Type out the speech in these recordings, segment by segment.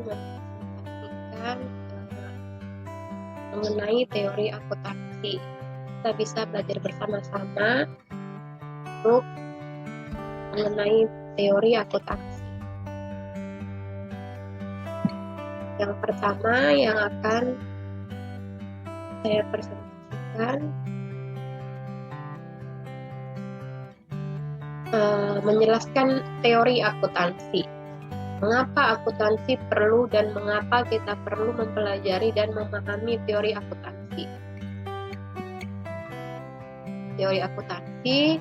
mempresentasikan mengenai teori akuntansi. Kita bisa belajar bersama-sama untuk mengenai teori akuntansi. Yang pertama yang akan saya presentasikan menjelaskan teori akuntansi. Mengapa akuntansi perlu dan mengapa kita perlu mempelajari dan memahami teori akuntansi. Teori akuntansi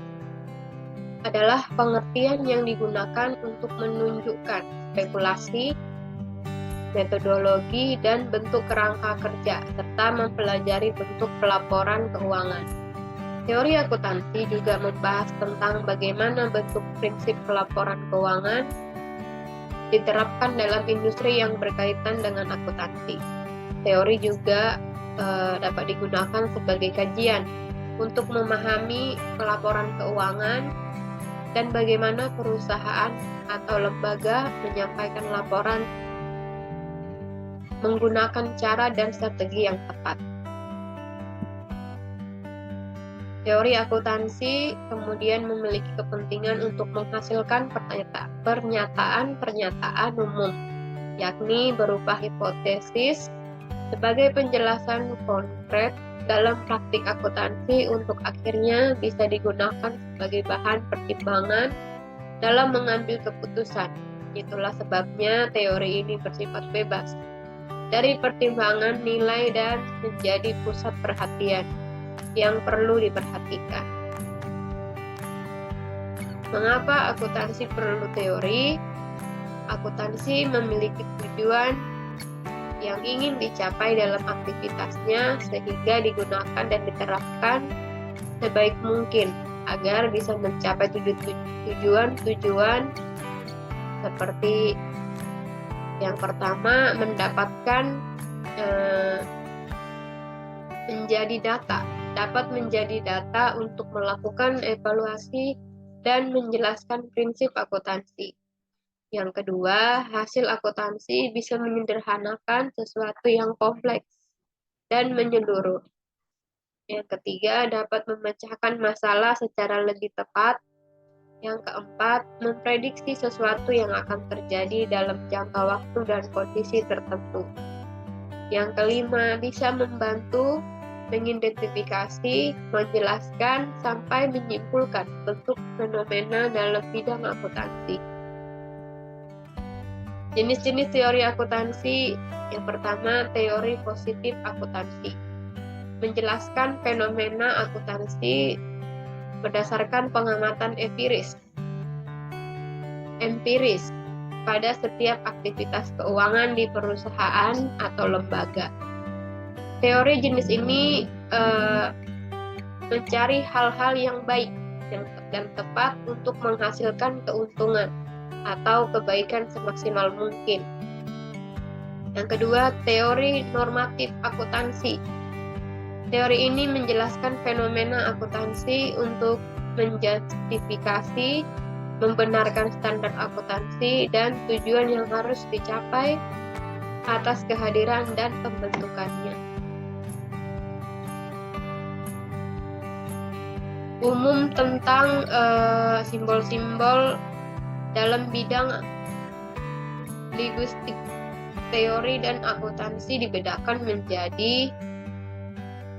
adalah pengertian yang digunakan untuk menunjukkan spekulasi, metodologi, dan bentuk kerangka kerja, serta mempelajari bentuk pelaporan keuangan. Teori akuntansi juga membahas tentang bagaimana bentuk prinsip pelaporan keuangan diterapkan dalam industri yang berkaitan dengan akuntansi. Teori juga dapat digunakan sebagai kajian untuk memahami pelaporan keuangan dan bagaimana perusahaan atau lembaga menyampaikan laporan menggunakan cara dan strategi yang tepat. Teori akuntansi kemudian memiliki kepentingan untuk menghasilkan pernyataan-pernyataan umum, yakni berupa hipotesis sebagai penjelasan konkret dalam praktik akuntansi untuk akhirnya bisa digunakan sebagai bahan pertimbangan dalam mengambil keputusan. Itulah sebabnya teori ini bersifat bebas dari pertimbangan nilai dan menjadi pusat perhatian yang perlu diperhatikan. Mengapa akuntansi perlu teori? Akuntansi memiliki tujuan yang ingin dicapai dalam aktivitasnya sehingga digunakan dan diterapkan sebaik mungkin agar bisa mencapai tujuan-tujuan seperti yang pertama, mendapatkan dapat menjadi data untuk melakukan evaluasi dan menjelaskan prinsip akuntansi. Yang kedua, hasil akuntansi bisa menyederhanakan sesuatu yang kompleks dan menyeluruh. Yang ketiga, dapat memecahkan masalah secara lebih tepat. Yang keempat, memprediksi sesuatu yang akan terjadi dalam jangka waktu dan kondisi tertentu. Yang kelima, bisa membantu mengidentifikasi, menjelaskan, sampai menyimpulkan bentuk fenomena dalam bidang akuntansi. Jenis-jenis teori akuntansi. Yang pertama, teori positif akuntansi. Menjelaskan fenomena akuntansi berdasarkan pengamatan empiris pada setiap aktivitas keuangan di perusahaan atau lembaga. Teori jenis ini mencari hal-hal yang baik dan tepat untuk menghasilkan keuntungan atau kebaikan semaksimal mungkin. Yang kedua, teori normatif akuntansi. Teori ini menjelaskan fenomena akuntansi untuk menjustifikasi, membenarkan standar akuntansi dan tujuan yang harus dicapai atas kehadiran dan pembentukannya. Umum tentang simbol-simbol dalam bidang linguistik. Teori dan akuntansi dibedakan menjadi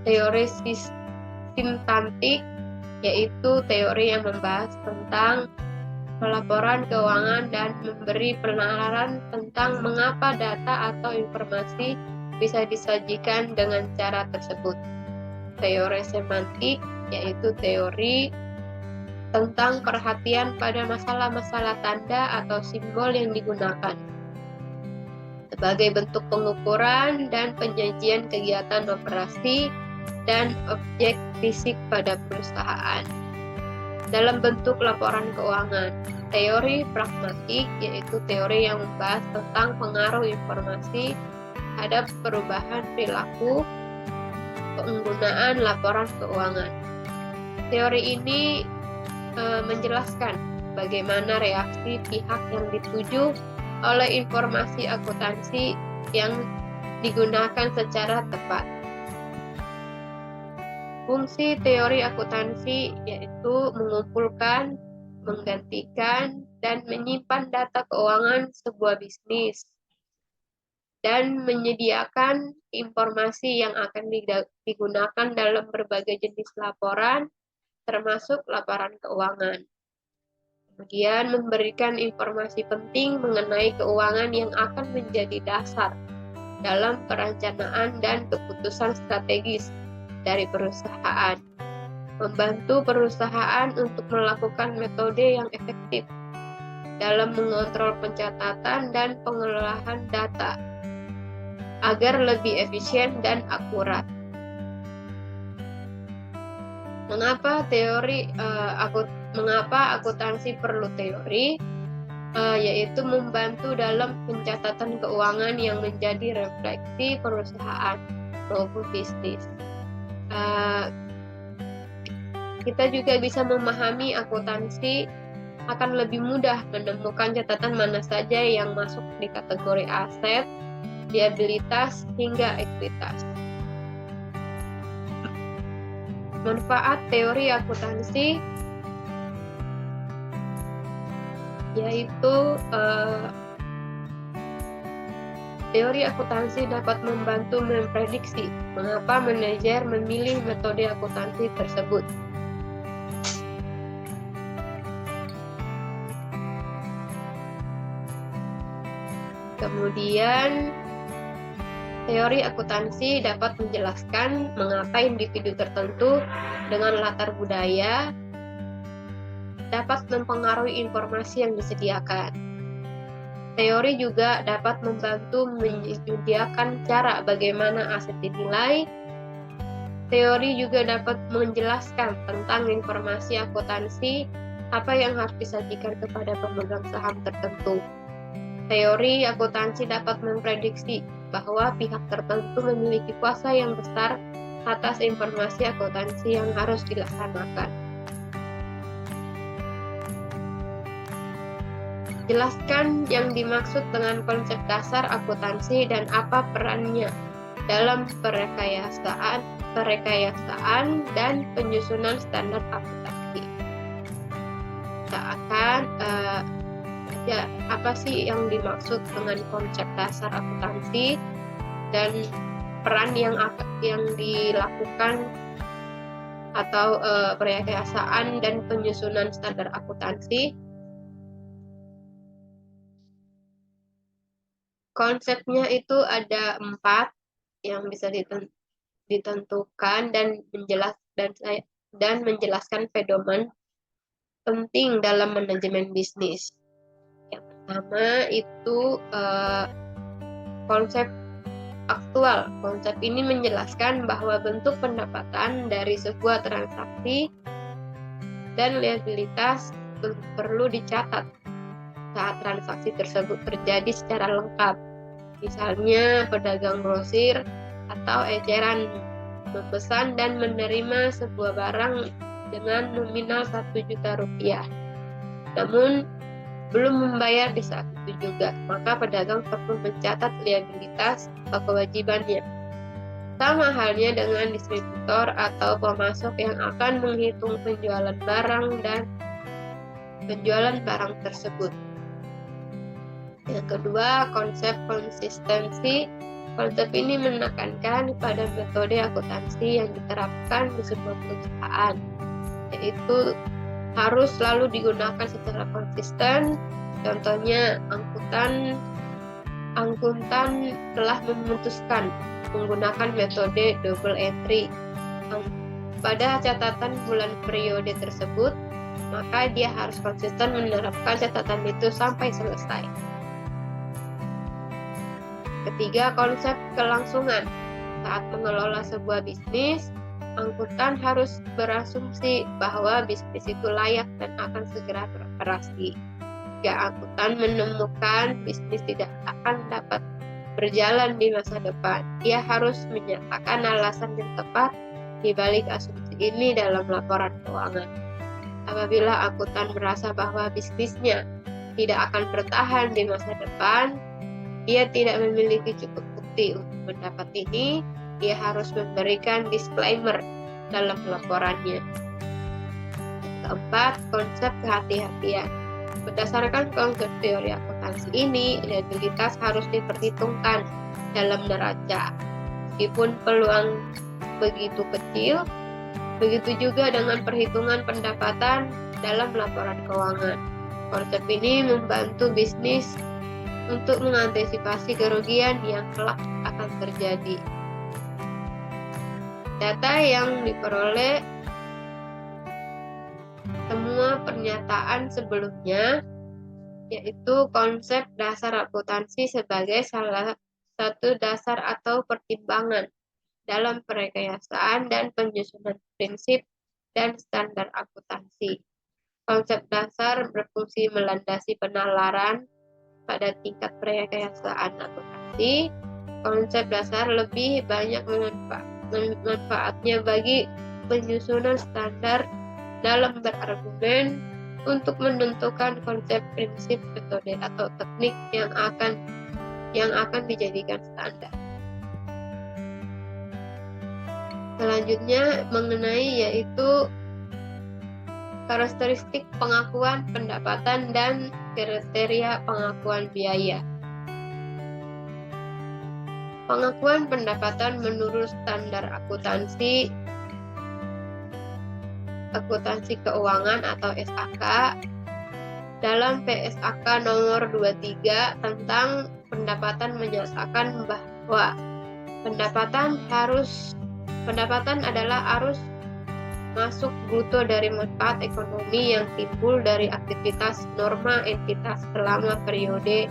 teori sintaktik, yaitu teori yang membahas tentang pelaporan keuangan dan memberi penalaran tentang mengapa data atau informasi bisa disajikan dengan cara tersebut. Teori semantik, yaitu teori tentang perhatian pada masalah-masalah tanda atau simbol yang digunakan sebagai bentuk pengukuran dan penyajian kegiatan operasi dan objek fisik pada perusahaan dalam bentuk laporan keuangan. Teori pragmatik, yaitu teori yang membahas tentang pengaruh informasi terhadap perubahan perilaku penggunaan laporan keuangan. Teori ini menjelaskan bagaimana reaksi pihak yang dituju oleh informasi akuntansi yang digunakan secara tepat. Fungsi teori akuntansi yaitu mengumpulkan, menggantikan, dan menyimpan data keuangan sebuah bisnis, dan menyediakan informasi yang akan digunakan dalam berbagai jenis laporan, termasuk laporan keuangan. Kemudian memberikan informasi penting mengenai keuangan yang akan menjadi dasar dalam perencanaan dan keputusan strategis dari perusahaan. Membantu perusahaan untuk melakukan metode yang efektif dalam mengontrol pencatatan dan pengelolaan data agar lebih efisien dan akurat. Mengapa akuntansi perlu teori? Yaitu membantu dalam pencatatan keuangan yang menjadi refleksi perusahaan maupun bisnis. Kita juga bisa memahami akuntansi akan lebih mudah menemukan catatan mana saja yang masuk di kategori aset, liabilitas, hingga ekuitas. Manfaat teori akuntansi yaitu teori akuntansi dapat membantu memprediksi mengapa manajer memilih metode akuntansi tersebut. Kemudian, teori akuntansi dapat menjelaskan mengapa individu tertentu dengan latar budaya dapat mempengaruhi informasi yang disediakan. Teori juga dapat membantu menyediakan cara bagaimana aset dinilai. Teori juga dapat menjelaskan tentang informasi akuntansi apa yang harus disajikan kepada pemegang saham tertentu. Teori akuntansi dapat memprediksi bahwa pihak tertentu memiliki kuasa yang besar atas informasi akuntansi yang harus dilaksanakan. Jelaskan yang dimaksud dengan konsep dasar akuntansi dan apa perannya dalam perekayasaan dan penyusunan standar akuntansi. Apa sih yang dimaksud dengan konsep dasar akuntansi dan peran yang dilakukan atau perekayasaan dan penyusunan standar akuntansi? Konsepnya itu ada 4 yang bisa ditentukan dan menjelaskan pedoman penting dalam manajemen bisnis. Yang pertama itu konsep aktual. Konsep ini menjelaskan bahwa bentuk pendapatan dari sebuah transaksi dan liabilitas perlu dicatat saat transaksi tersebut terjadi secara lengkap. Misalnya pedagang grosir atau eceran memesan dan menerima sebuah barang dengan nominal 1 juta rupiah, namun belum membayar di saat itu juga, maka pedagang perlu mencatat liabilitas atau kewajibannya. Sama halnya dengan distributor atau pemasok yang akan menghitung penjualan barang dan penjualan barang tersebut. Yang kedua, konsep konsistensi. Konsep ini menekankan pada metode akuntansi yang diterapkan di sebuah perusahaan, yaitu harus selalu digunakan secara konsisten. Contohnya, akuntan telah memutuskan menggunakan metode double entry pada catatan bulan periode tersebut, maka dia harus konsisten menerapkan catatan itu sampai selesai. Ketiga, konsep kelangsungan. Saat mengelola sebuah bisnis, akuntan harus berasumsi bahwa bisnis itu layak dan akan segera beroperasi. Jika akuntan menemukan bisnis tidak akan dapat berjalan di masa depan, dia harus menyatakan alasan yang tepat di balik asumsi ini dalam laporan keuangan. Apabila akuntan merasa bahwa bisnisnya tidak akan bertahan di masa depan, ia tidak memiliki cukup bukti untuk pendapat ini, ia harus memberikan disclaimer dalam laporannya. Keempat, konsep kehati-hatian. Berdasarkan konsep teori akuntansi ini, liabilitas harus diperhitungkan dalam neraca. Meskipun peluang begitu kecil, begitu juga dengan perhitungan pendapatan dalam laporan keuangan. Konsep ini membantu bisnis untuk mengantisipasi kerugian yang kelak akan terjadi. Data yang diperoleh semua pernyataan sebelumnya, yaitu konsep dasar akuntansi sebagai salah satu dasar atau pertimbangan dalam perekayasaan dan penyusunan prinsip dan standar akuntansi. Konsep dasar berfungsi melandasi penalaran pada tingkat perekayasaan akuntansi. Konsep dasar lebih banyak manfaatnya bagi penyusunan standar dalam berargumen untuk menentukan konsep, prinsip, metode atau teknik yang akan dijadikan standar. Selanjutnya mengenai yaitu karakteristik pengakuan pendapatan dan kriteria pengakuan biaya. Pengakuan pendapatan menurut standar akuntansi keuangan atau SAK dalam PSAK nomor 23 tentang pendapatan menyatakan bahwa pendapatan adalah arus masuk bruto dari manfaat ekonomi yang timbul dari aktivitas norma entitas selama periode.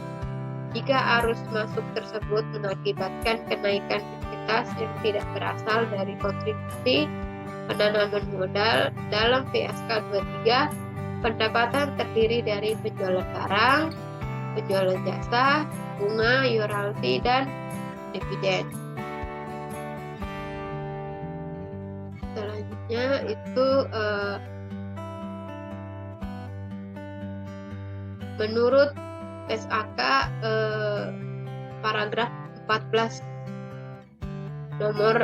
Jika arus masuk tersebut mengakibatkan kenaikan entitas yang tidak berasal dari kontribusi penanaman modal, dalam PSK 23, pendapatan terdiri dari penjualan barang, penjualan jasa, bunga, royalti, dan dividen. Selanjutnya itu menurut PSAK paragraf 14 nomor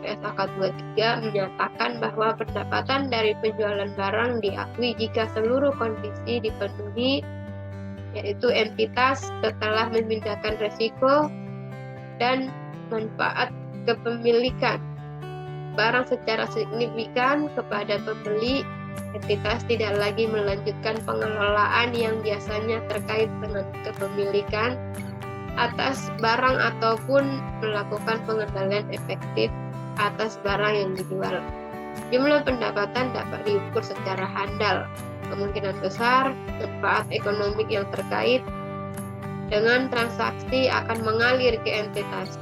PSAK 23 menyatakan bahwa pendapatan dari penjualan barang diakui jika seluruh kondisi dipenuhi, yaitu entitas setelah memindahkan resiko dan manfaat kepemilikan barang secara signifikan kepada pembeli. Entitas tidak lagi melanjutkan pengelolaan yang biasanya terkait dengan kepemilikan atas barang ataupun melakukan pengendalian efektif atas barang yang dijual. Jumlah pendapatan dapat diukur secara handal. Kemungkinan besar manfaat ekonomi yang terkait dengan transaksi akan mengalir ke entitas,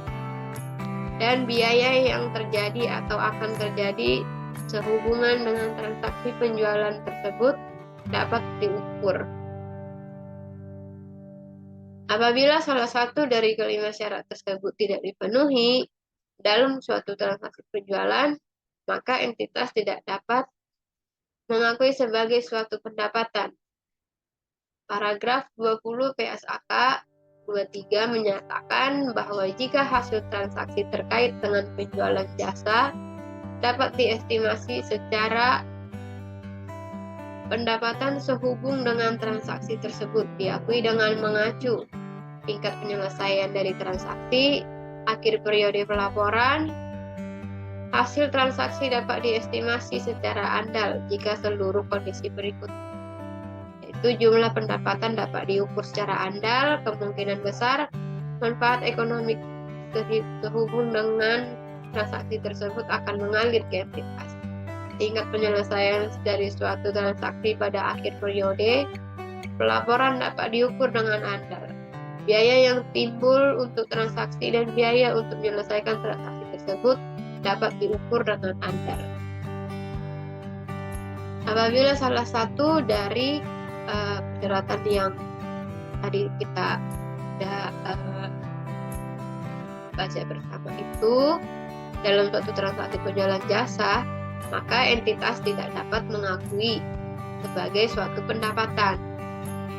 dan biaya yang terjadi atau akan terjadi sehubungan dengan transaksi penjualan tersebut dapat diukur. Apabila salah satu dari kelima syarat tersebut tidak dipenuhi dalam suatu transaksi penjualan, maka entitas tidak dapat mengakui sebagai suatu pendapatan. Paragraf 20 PSAK 23 menyatakan bahwa jika hasil transaksi terkait dengan penjualan jasa dapat diestimasi secara pendapatan sehubung dengan transaksi tersebut diakui dengan mengacu tingkat penyelesaian dari transaksi, akhir periode pelaporan. Hasil transaksi dapat diestimasi secara andal jika seluruh kondisi berikut, yaitu jumlah pendapatan dapat diukur secara andal, kemungkinan besar manfaat ekonomi sehubung dengan transaksi tersebut akan mengalir ke entitas. Tingkat penyelesaian dari suatu transaksi pada akhir periode pelaporan dapat diukur dengan andal. Biaya yang timbul untuk transaksi dan biaya untuk menyelesaikan transaksi tersebut dapat diukur dengan andal. Apabila salah satu dari persyaratan yang tadi kita sudah baca bersama itu dalam suatu transaksi penjualan jasa, maka entitas tidak dapat mengakui sebagai suatu pendapatan.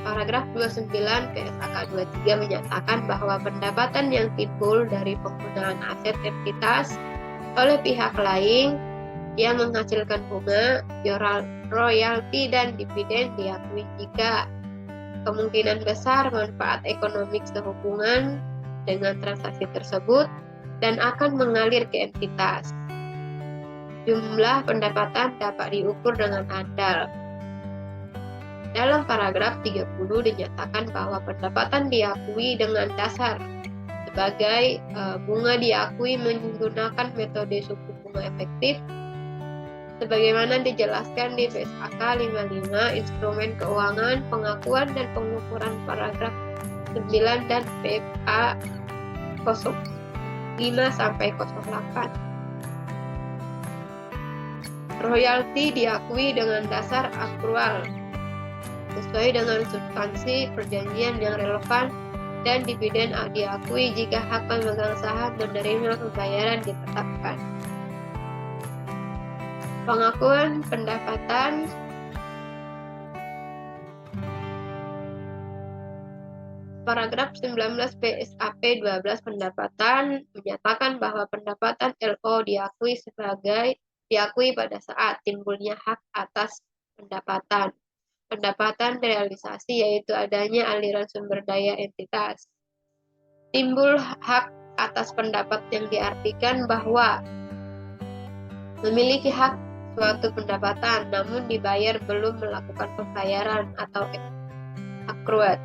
Paragraf 29 PSAK 23 menyatakan bahwa pendapatan yang timbul dari penggunaan aset entitas oleh pihak lain yang menghasilkan bunga, royalti, dan dividen diakui jika kemungkinan besar manfaat ekonomi sehubungan dengan transaksi tersebut dan akan mengalir ke entitas. Jumlah pendapatan dapat diukur dengan andal. Dalam paragraf 30 dinyatakan bahwa pendapatan diakui dengan dasar sebagai bunga diakui menggunakan metode suku bunga efektif sebagaimana dijelaskan di PSAK 55 Instrumen Keuangan, Pengakuan dan Pengukuran paragraf 9 dan PFA 05 sampai 08. Royalti diakui dengan dasar akrual sesuai dengan substansi perjanjian yang relevan, dan dividen diakui jika hak pemegang saham menerima pembayaran ditetapkan. Pengakuan pendapatan paragraf 19 PSAP 12 pendapatan menyatakan bahwa pendapatan LO diakui pada saat timbulnya hak atas pendapatan realisasi, yaitu adanya aliran sumber daya entitas. Timbul hak atas pendapat yang diartikan bahwa memiliki hak suatu pendapatan namun dibayar belum melakukan pembayaran atau akruat.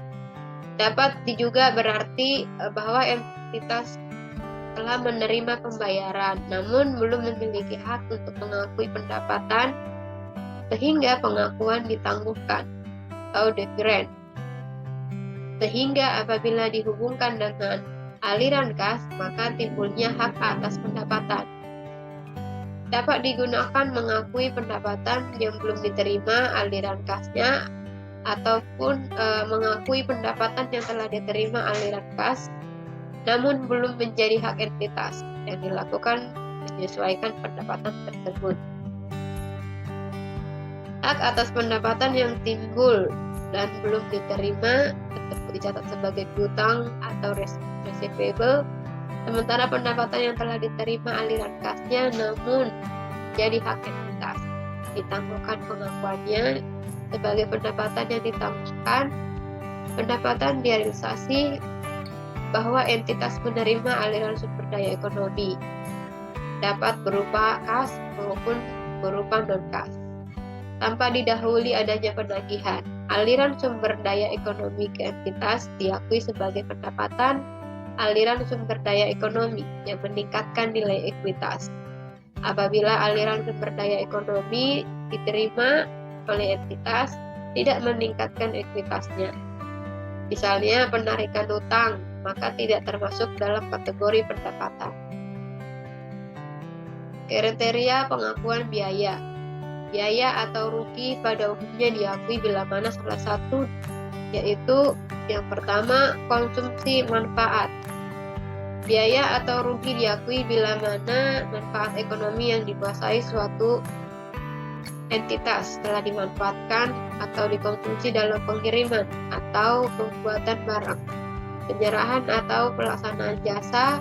Dapat juga berarti bahwa entitas telah menerima pembayaran namun belum memiliki hak untuk mengakui pendapatan sehingga pengakuan ditangguhkan atau deferred. Sehingga apabila dihubungkan dengan aliran kas, maka timbulnya hak atas pendapatan. Dapat digunakan mengakui pendapatan yang belum diterima aliran kasnya ataupun mengakui pendapatan yang telah diterima aliran kas namun belum menjadi hak entitas yang dilakukan menyesuaikan pendapatan tersebut. Hak atas pendapatan yang timbul dan belum diterima tetap dicatat sebagai piutang atau receivable, sementara pendapatan yang telah diterima aliran kasnya namun jadi hak entitas ditangguhkan pengakuannya sebagai pendapatan yang ditangguhkan. Pendapatan direalisasi bahwa entitas menerima aliran sumber daya ekonomi dapat berupa kas maupun berupa non-kas tanpa didahului adanya penagihan. Aliran sumber daya ekonomi ke entitas diakui sebagai pendapatan aliran sumber daya ekonomi yang meningkatkan nilai ekuitas. Apabila aliran sumber daya ekonomi diterima oleh entitas tidak meningkatkan ekuitasnya, misalnya penarikan utang, maka tidak termasuk dalam kategori pendapatan. Kriteria pengakuan biaya. Biaya atau rugi pada umumnya diakui bila mana salah satu, yaitu yang pertama konsumsi manfaat. Biaya atau rugi diakui bila mana manfaat ekonomi yang dikuasai suatu entitas telah dimanfaatkan atau dikonsumsi dalam pengiriman atau pembuatan barang, penyerahan atau pelaksanaan jasa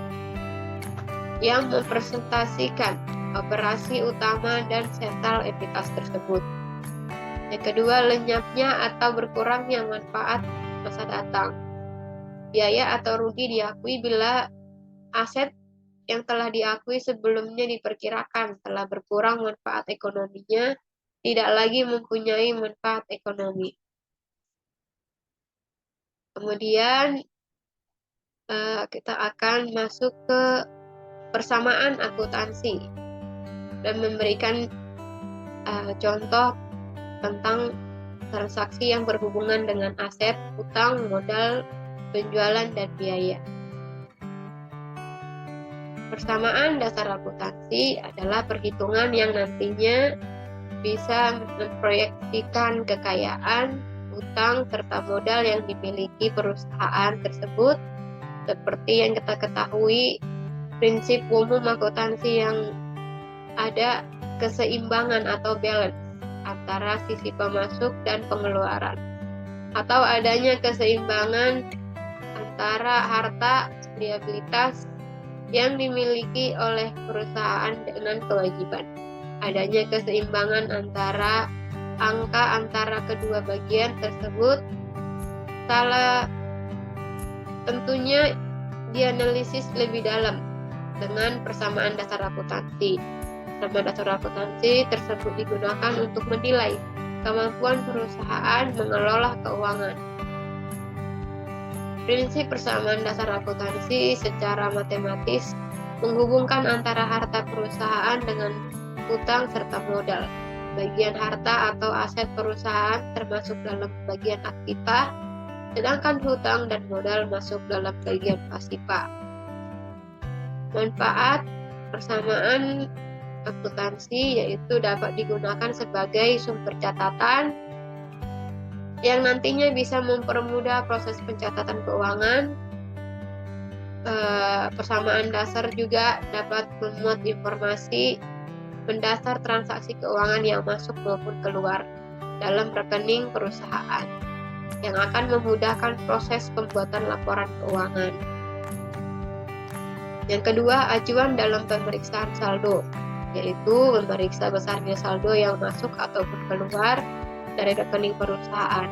yang mempresentasikan operasi utama dan sentral entitas tersebut. Yang kedua, lenyapnya atau berkurangnya manfaat masa datang. Biaya atau rugi diakui bila aset yang telah diakui sebelumnya diperkirakan telah berkurang manfaat ekonominya, tidak lagi mempunyai manfaat ekonomi. Kemudian kita akan masuk ke persamaan akuntansi dan memberikan contoh tentang transaksi yang berhubungan dengan aset, utang, modal, penjualan, dan biaya. Persamaan dasar akuntansi adalah perhitungan yang nantinya bisa memproyeksikan kekayaan, utang, serta modal yang dimiliki perusahaan tersebut. Seperti yang kita ketahui, prinsip umum akuntansi yang ada keseimbangan atau balance antara sisi pemasuk dan pengeluaran. atau adanya keseimbangan antara harta liabilitas yang dimiliki oleh perusahaan dengan kewajiban. Adanya keseimbangan antara angka antara kedua bagian tersebut salah tentunya dianalisis lebih dalam dengan persamaan dasar akuntansi. Persamaan dasar akuntansi tersebut digunakan untuk menilai kemampuan perusahaan mengelola keuangan. Prinsip persamaan dasar akuntansi secara matematis menghubungkan antara harta perusahaan dengan utang serta modal. Bagian harta atau aset perusahaan termasuk dalam bagian aktiva, sedangkan hutang dan modal masuk dalam bagian pasifa. Manfaat persamaan akuntansi yaitu dapat digunakan sebagai sumber catatan yang nantinya bisa mempermudah proses pencatatan keuangan. Persamaan dasar juga dapat memuat informasi mendasar transaksi keuangan yang masuk maupun keluar dalam rekening perusahaan yang akan memudahkan proses pembuatan laporan keuangan. Yang kedua, acuan dalam pemeriksaan saldo, yaitu memeriksa besarnya saldo yang masuk ataupun keluar dari rekening perusahaan.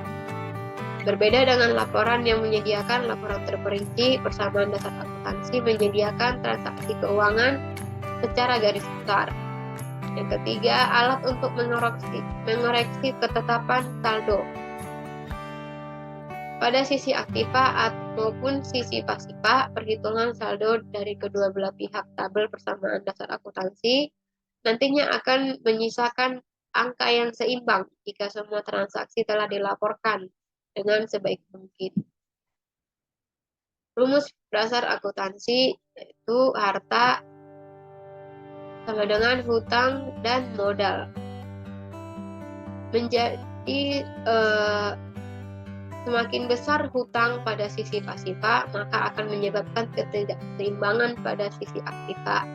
Berbeda dengan laporan yang menyediakan laporan terperinci, persamaan dasar akuntansi menyediakan transaksi keuangan secara garis besar. Yang ketiga, alat untuk mengoreksi ketetapan saldo. Pada sisi aktiva maupun sisi pasifa, perhitungan saldo dari kedua belah pihak tabel persamaan dasar akuntansi nantinya akan menyisakan angka yang seimbang jika semua transaksi telah dilaporkan dengan sebaik mungkin. Rumus dasar akuntansi yaitu harta sama dengan hutang dan modal. Menjadi semakin besar hutang pada sisi pasifa, maka akan menyebabkan ketidakseimbangan pada sisi aktiva.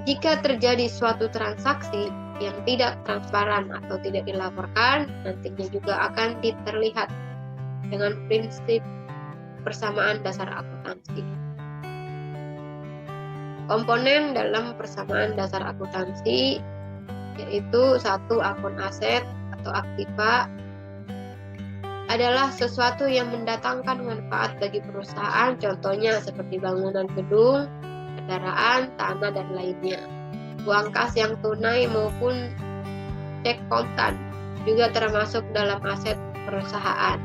Jika terjadi suatu transaksi yang tidak transparan atau tidak dilaporkan, nantinya juga akan terlihat dengan prinsip persamaan dasar akuntansi. Komponen dalam persamaan dasar akuntansi yaitu satu, akun aset atau aktiva adalah sesuatu yang mendatangkan manfaat bagi perusahaan, contohnya seperti bangunan gedung, kendaraan, tanah, dan lainnya. Uang kas yang tunai maupun cek kontan juga termasuk dalam aset perusahaan.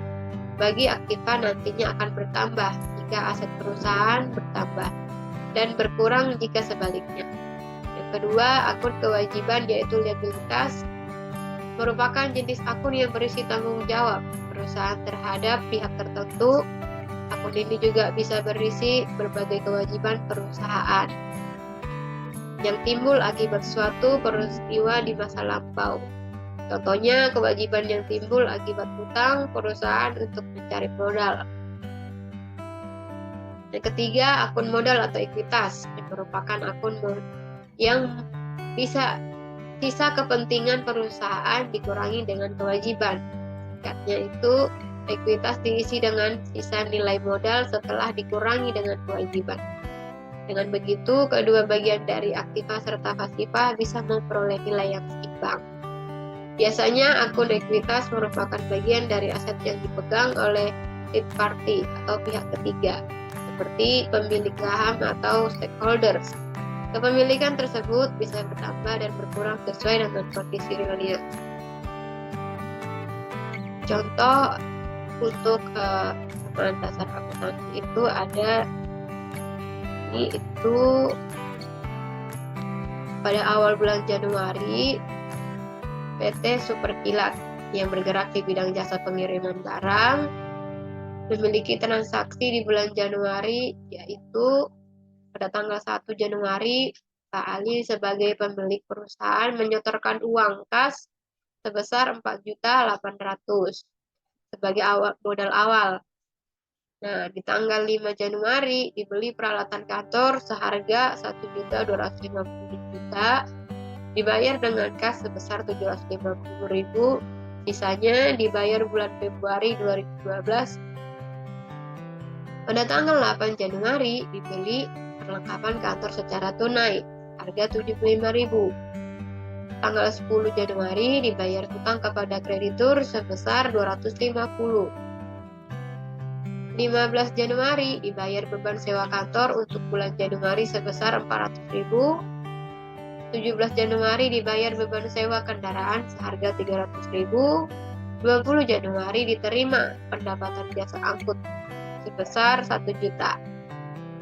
Bagi aktiva nantinya akan bertambah jika aset perusahaan bertambah dan berkurang jika sebaliknya. Yang kedua, akun kewajiban yaitu liabilitas merupakan jenis akun yang berisi tanggung jawab perusahaan terhadap pihak tertentu. Akun ini juga bisa berisi berbagai kewajiban perusahaan yang timbul akibat suatu peristiwa di masa lampau. Contohnya, kewajiban yang timbul akibat hutang perusahaan untuk mencari modal. Yang ketiga, akun modal atau ekuitas yang merupakan akun yang bisa sisa kepentingan perusahaan dikurangi dengan kewajiban. Singkatnya itu, ekuitas diisi dengan sisa nilai modal setelah dikurangi dengan kewajiban. Dengan begitu, kedua bagian dari aktiva serta pasifa bisa memperoleh nilai yang seimbang. Biasanya akun ekuitas merupakan bagian dari aset yang dipegang oleh third party atau pihak ketiga, seperti pemilik saham atau stakeholders. Kepemilikan tersebut bisa bertambah dan berkurang sesuai dengan kondisi realnya. Contoh untuk persamaan dasar akuntansi itu ada itu pada awal bulan Januari PT Superkilat yang bergerak di bidang jasa pengiriman barang memiliki transaksi di bulan Januari, yaitu pada tanggal 1 Januari Pak Ali sebagai pemilik perusahaan menyetorkan uang kas sebesar 4.800.000 sebagai modal awal. Nah, di tanggal 5 Januari dibeli peralatan kantor seharga 1.250.000 dibayar dengan kas sebesar 750.000, sisanya dibayar bulan Februari 2012. Pada tanggal 8 Januari dibeli perlengkapan kantor secara tunai, harga 75.000. Tanggal 10 Januari dibayar hutang kepada kreditur sebesar 250. 15 Januari dibayar beban sewa kantor untuk bulan Januari sebesar 400.000. 17 Januari dibayar beban sewa kendaraan seharga 300.000. 20 Januari diterima pendapatan jasa angkut sebesar 1 juta.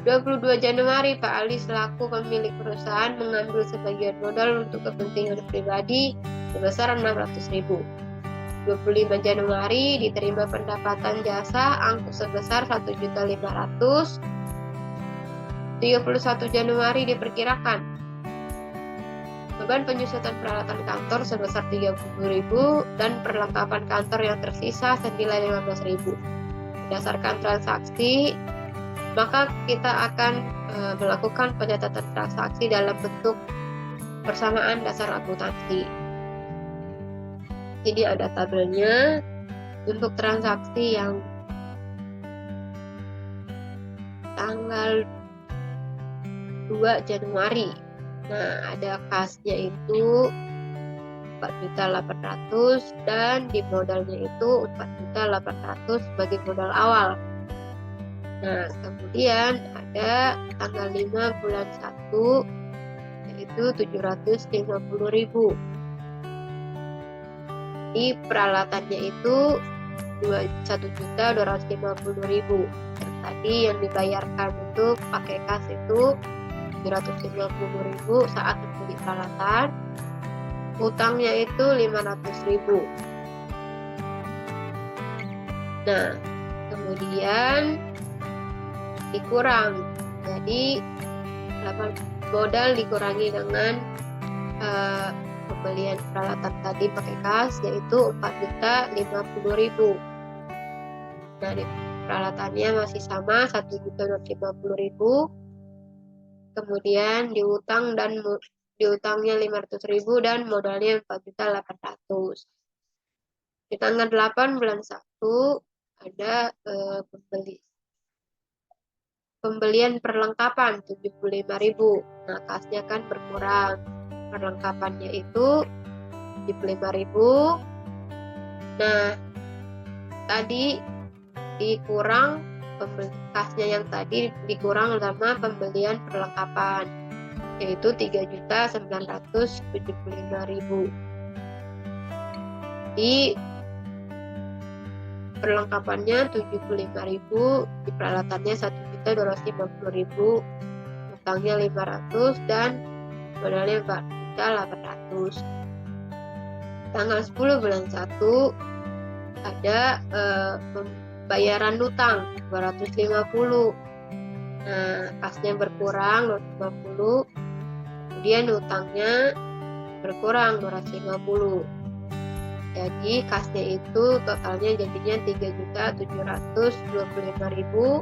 22 Januari Pak Ali selaku pemilik perusahaan mengambil sebagian modal untuk kepentingan pribadi sebesar 600.000. 25 Januari diterima pendapatan jasa angkut sebesar 1.500.000. 31 Januari diperkirakan beban penyusutan peralatan kantor sebesar 30.000 dan perlengkapan kantor yang tersisa senilai 15.000. Berdasarkan transaksi, maka kita akan melakukan pencatatan transaksi dalam bentuk persamaan dasar akuntansi. Ini ada tabelnya untuk transaksi yang tanggal 2 Januari. Nah, ada kasnya itu 4.800.000 dan di modalnya itu 4.800.000 sebagai modal awal. Nah, kemudian ada tanggal 5 bulan 1 yaitu 750.000. Di peralatannya itu 1.250.000. Dan tadi yang dibayarkan itu pakai kas itu 750.000 saat membeli peralatan. Utangnya itu 500.000. Nah, kemudian dikurang. Jadi modal dikurangi dengan pembelian peralatan tadi pakai kas yaitu 4.050.000. Nah, peralatannya masih sama 1.250.000. Kemudian diutangnya 500.000 dan modalnya 4.800.000. Di tanggal 8 bulan 1 ada pembelian perlengkapan 75.000. Nah, kasnya kan berkurang. Perlengkapannya itu 75.000. Nah, tadi dikurang kasnya yang tadi dikurang sama pembelian perlengkapan yaitu 3.975.000. Di perlengkapannya 75.000, di peralatannya 1.250.000, utangnya 500 dan modalnya 4.800.000. Tanggal 10 bulan 1 ada pembayaran utang 250. Nah, kasnya berkurang 250. Kemudian utangnya berkurang 250. Jadi kasnya itu totalnya jadinya 3.725.000.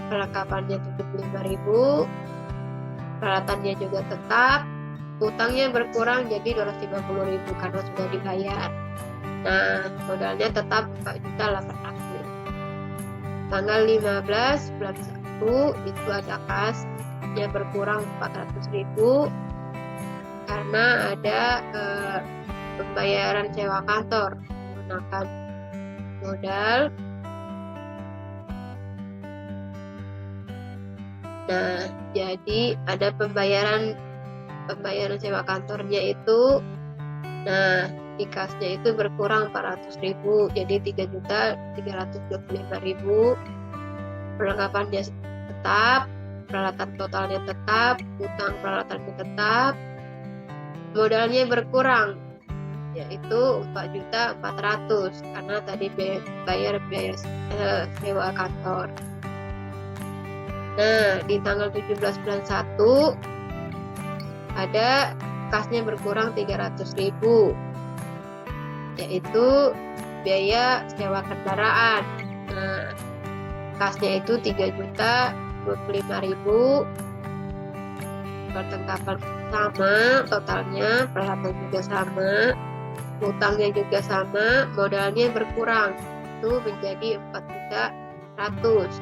Perlengkapannya 75.000. Peralatannya juga tetap. Utangnya berkurang jadi 250.000 karena sudah dibayar. Nah, modalnya tetap 4.800.000. Tanggal 15 bulan 1 itu ada kasnya berkurang 400.000 karena ada pembayaran sewa kantor menggunakan modal. Nah, jadi ada pembayaran sewa kantornya itu. Nah, di kasnya itu berkurang 400.000 jadi 3.325.000. Perlengkapannya tetap, peralatan totalnya tetap, utang peralatannya tetap. Modalnya berkurang yaitu 4.400.000 karena tadi bayar biaya sewa kantor. Nah, di tanggal 17 bulan 1 ada kasnya berkurang 300.000 yaitu biaya sewa kendaraan. Nah, kasnya itu 3.025.000. sama totalnya, peralatan juga sama, utangnya juga sama, modalnya berkurang. Itu menjadi 4.100.000.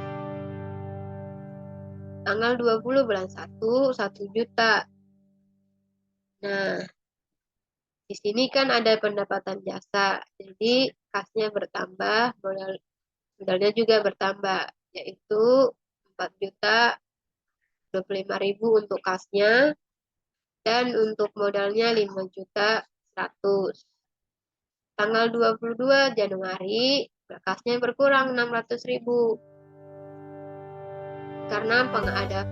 Tanggal 20 bulan 1, 1 juta. Nah, di sini kan ada pendapatan jasa, jadi kasnya bertambah, modalnya juga bertambah, yaitu 4.025.000 untuk kasnya, dan untuk modalnya 5.100.000. Tanggal 22 Januari, kasnya berkurang 600.000 karena ada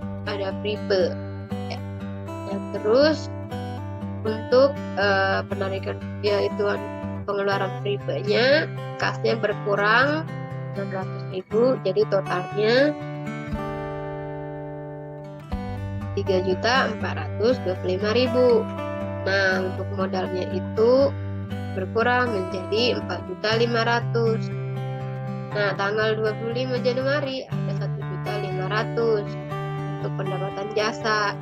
prepay. Dan terus untuk penarikan yaitu pengeluaran prepay-nya, kasnya berkurang 600.000, jadi totalnya 3.425.000. Nah, untuk modalnya itu berkurang menjadi 4.500.000. Nah, tanggal 25 Januari ada 1.500.000 untuk pendapatan jasa.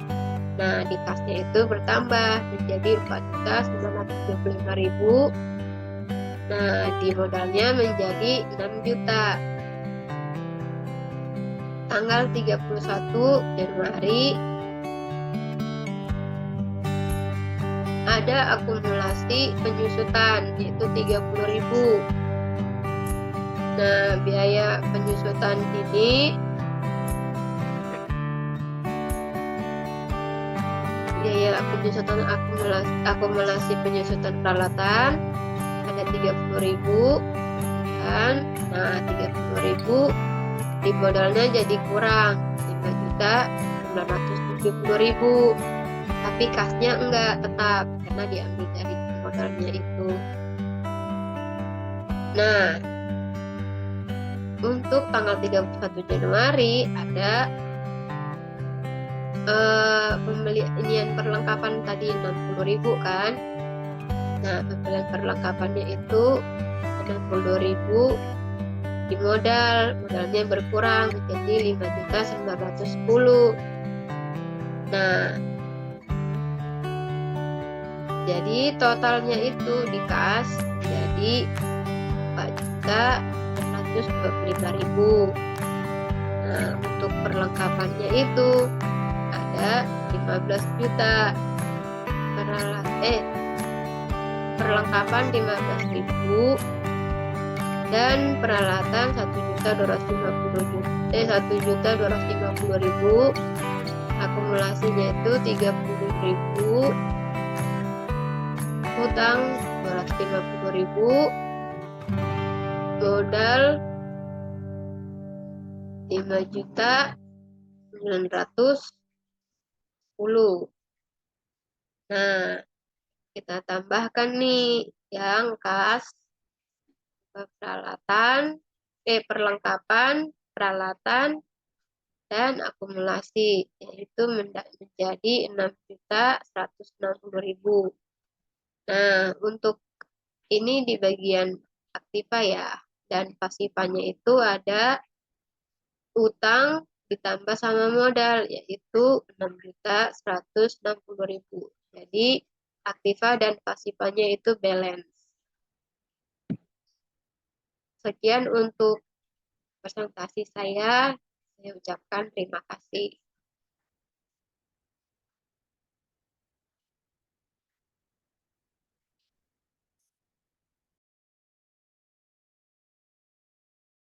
Nah, di kasnya itu bertambah menjadi 4.925.000. Nah, di modalnya menjadi 6 juta. Tanggal 31 Januari ada akumulasi penyusutan, yaitu 30.000. Nah, biaya penyusutan ini akumulasi penyusutan peralatan ada 30.000 kan. Nah, 30.000 di modalnya jadi kurang 5.970.000, tapi kasnya enggak tetap karena diambil dari modalnya itu. Nah, untuk tanggal 31 Januari ada pembelian perlengkapan tadi 60.000 kan. Nah, pembelian perlengkapannya itu 60.000 di modalnya berkurang menjadi 5.910.000. Nah, jadi totalnya itu di kas jadi 4.125.000. Nah, untuk perlengkapannya itu ada 15 juta. Perlengkapan 15.000 dan peralatan 1.250.000. Akumulasinya itu 30.000, hutang 250.000, modal 5.910.000. Nah, kita tambahkan nih yang kas perlengkapan, peralatan, dan akumulasi, yaitu menjadi 6.160.000. Nah, untuk ini di bagian aktiva ya, dan pasifanya itu ada utang ditambah sama modal, yaitu 6.160.000. Jadi aktiva dan pasifanya itu balance. Sekian untuk presentasi saya ucapkan terima kasih.